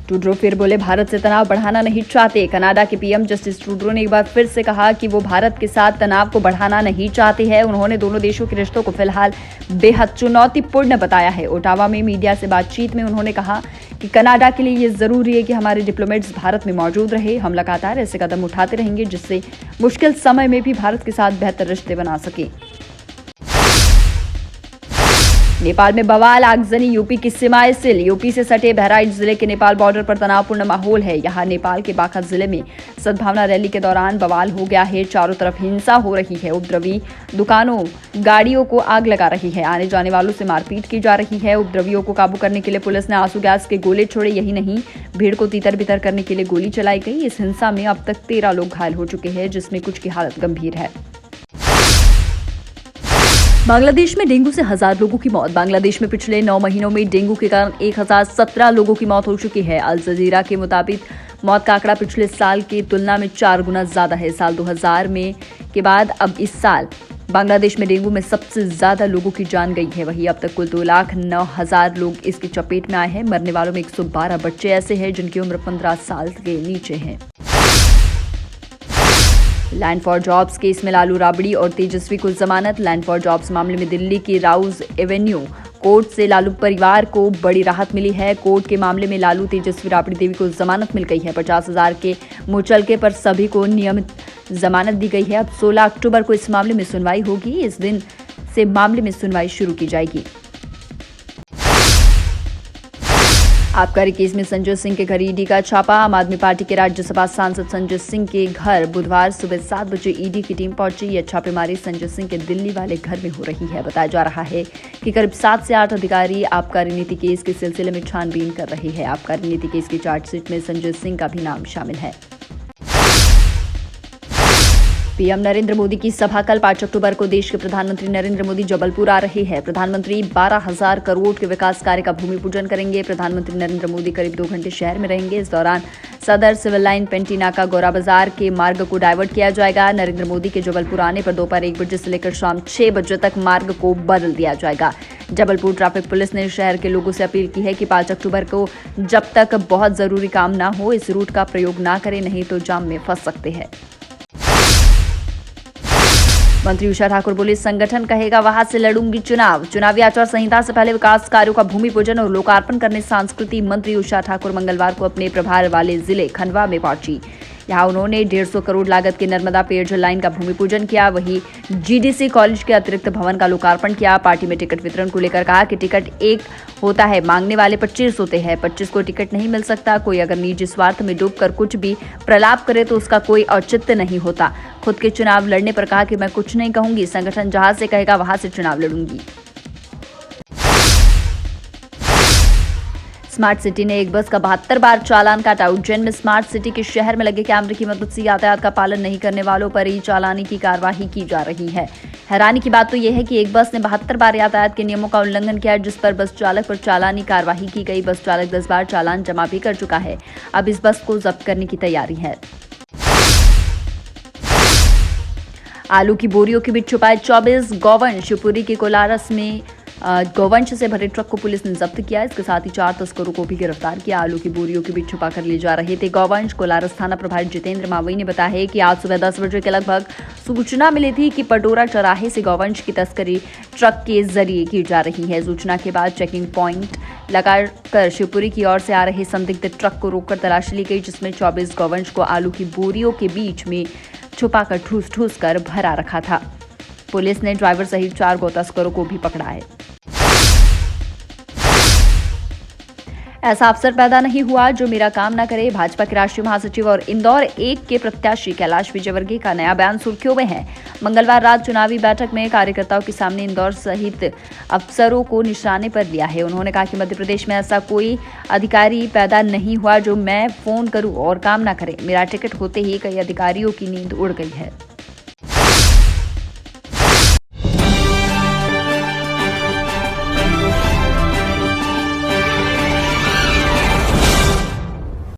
Trudeau फिर बोले, भारत से तनाव बढ़ाना नहीं चाहते। कनाडा के पीएम जस्टिन ट्रूडो ने एक बार फिर से कहा कि वो भारत के साथ तनाव को बढ़ाना नहीं चाहते हैं। उन्होंने दोनों देशों के रिश्तों को फिलहाल बेहद चुनौतीपूर्ण बताया है। ओटावा में मीडिया से बातचीत में उन्होंने कहा कि कनाडा के लिए ये जरूरी है कि हमारे डिप्लोमेट्स भारत में मौजूद रहे। हम लगातार ऐसे कदम उठाते रहेंगे जिससे मुश्किल समय में भी भारत के साथ बेहतर रिश्ते बना सके। नेपाल में बवाल, आगजनी, यूपी की सीमाएं सील। यूपी से सटे बहराइच जिले के नेपाल बॉर्डर पर तनावपूर्ण माहौल है। यहां नेपाल के बांका जिले में सद्भावना रैली के दौरान बवाल हो गया है। चारों तरफ हिंसा हो रही है। उपद्रवी दुकानों, गाड़ियों को आग लगा रही है। आने जाने वालों से मारपीट की जा रही है। उपद्रवियों को काबू करने के लिए पुलिस ने आंसू गैस के गोले छोड़े। यही नहीं, भीड़ को तीतर बितर करने के लिए गोली चलाई गई। इस हिंसा में अब तक 13 लोग घायल हो चुके हैं, जिसमें कुछ की हालत गंभीर है। बांग्लादेश में डेंगू से 1000 लोगों की मौत। बांग्लादेश में पिछले 9 महीनों में डेंगू के कारण 1017 लोगों की मौत हो चुकी है। अल जजीरा के मुताबिक मौत का आंकड़ा पिछले साल की तुलना में 4 गुना ज्यादा है। साल 2000 में के बाद अब इस साल बांग्लादेश में डेंगू में सबसे ज्यादा लोगों की जान गई है। वहीं अब तक कुल 2,09,000 लोग इसकी चपेट में आए हैं। मरने वालों में 112 बच्चे ऐसे हैं जिनकी उम्र 15 साल के नीचे है। लैंड फॉर जॉब्स केस में लालू राबड़ी और तेजस्वी को जमानत। लैंड फॉर जॉब्स मामले में दिल्ली की राउज एवेन्यू कोर्ट से लालू परिवार को बड़ी राहत मिली है। कोर्ट के मामले में लालू, तेजस्वी, राबड़ी देवी को जमानत मिल गई है। 50,000 के मुचलके पर सभी को नियमित जमानत दी गई है। अब 16 अक्टूबर को इस मामले में सुनवाई होगी। इस दिन से मामले में सुनवाई शुरू की जाएगी। आबकारी केस में संजय सिंह के घर ईडी का छापा। आम आदमी पार्टी के राज्यसभा सांसद संजय सिंह के घर बुधवार सुबह 7 बजे ईडी की टीम पहुंची। यह छापेमारी संजय सिंह के दिल्ली वाले घर में हो रही है। बताया जा रहा है कि करीब 7 से 8 अधिकारी आबकारी नीति केस के सिलसिले में छानबीन कर रहे हैं। आबकारी नीति केस की चार्जशीट में संजय सिंह का भी नाम शामिल है। पीएम नरेंद्र मोदी की सभा कल 5 अक्टूबर को। देश के प्रधानमंत्री नरेंद्र मोदी जबलपुर आ रहे हैं। प्रधानमंत्री 12,000 करोड़ के विकास कार्य का भूमि पूजन करेंगे। प्रधानमंत्री नरेंद्र मोदी करीब 2 घंटे शहर में रहेंगे। इस दौरान सदर, सिविल लाइन, पेंटी नाका, गौरा बाजार के मार्ग को डायवर्ट किया जाएगा। नरेंद्र मोदी के जबलपुर आने पर दोपहर 1 बजे से लेकर शाम 6 बजे तक मार्ग को बदल दिया जाएगा। जबलपुर ट्रैफिक पुलिस ने शहर के लोगों से अपील की है कि 5 अक्टूबर को जब तक बहुत जरूरी काम न हो इस रूट का प्रयोग न करें, नहीं तो जाम में फंस सकते हैं। मंत्री उषा ठाकुर बोली, संगठन कहेगा वहां से लड़ूंगी चुनाव। चुनावी आचार संहिता से पहले विकास कार्यों का भूमि पूजन और लोकार्पण करने संस्कृति मंत्री उषा ठाकुर मंगलवार को अपने प्रभार वाले जिले खंडवा में पहुंची। यहां उन्होंने 150 करोड़ लागत की नर्मदा पेयजल लाइन का भूमि पूजन किया। वहीं जीडीसी कॉलेज के अतिरिक्त भवन का लोकार्पण किया। पार्टी में टिकट वितरण को लेकर कहा कि टिकट एक होता है, मांगने वाले 25 होते हैं। 25 को टिकट नहीं मिल सकता। कोई अगर निजी स्वार्थ में डूबकर कुछ भी प्रलाप करे तो उसका कोई औचित्य नहीं होता। खुद के चुनाव लड़ने पर कहा कि मैं कुछ नहीं कहूंगी, संगठन जहां से कहेगा वहां से चुनाव लड़ूंगी। स्मार्ट सिटी ने एक बस का 72 बार चालान काटा। उज्जैन में स्मार्ट सिटी के शहर में लगे कैमरे की मदद से यातायात का पालन नहीं करने वालों पर ई चालानी की कार्रवाई की जा रही है। हैरानी की बात तो यह है कि एक बस ने 72 बार यातायात के नियमों का उल्लंघन किया, जिस पर बस चालक पर चालानी कार्रवाई की गई। बस चालक 10 बार चालान जमा भी कर चुका है। अब इस बस को जब्त करने की तैयारी है। आलू की बोरियों के बीच छुपाए 24 गौवंश। शिवपुरी के कोलारस में गौवंश से भरे ट्रक को पुलिस ने जब्त किया। इसके साथ ही 4 तस्करों को भी गिरफ्तार किया। आलू की बोरियों के बीच छुपाकर ले जा रहे थे गौवंश। कोलारस थाना प्रभारी जितेंद्र मावई ने बताया है कि आज सुबह 10 बजे के लगभग सूचना मिली थी कि पटोरा चौराहे से गौवंश की तस्करी ट्रक के जरिए की जा रही है। सूचना के बाद चेकिंग पॉइंट लगाकर शिवपुरी की ओर से आ रहे संदिग्ध ट्रक को रोककर तलाशी ली गई, जिसमें 24 गौवंश को आलू की बोरियों के बीच में छुपाकर ठूस ठूस कर भरा रखा था। पुलिस ने ड्राइवर सहित 4 गौ तस्करों को भी पकड़ा है। ऐसा अवसर पैदा नहीं हुआ जो मेरा काम न करे। भाजपा के राष्ट्रीय महासचिव और इंदौर 1 के प्रत्याशी कैलाश विजयवर्गीय का नया बयान सुर्खियों में है। मंगलवार रात चुनावी बैठक में कार्यकर्ताओं के सामने इंदौर सहित अफसरों को निशाने पर लिया है। उन्होंने कहा कि मध्य प्रदेश में ऐसा कोई अधिकारी पैदा नहीं हुआ जो मैं फोन करूं और काम न करे। मेरा टिकट होते ही कई अधिकारियों की नींद उड़ गई है।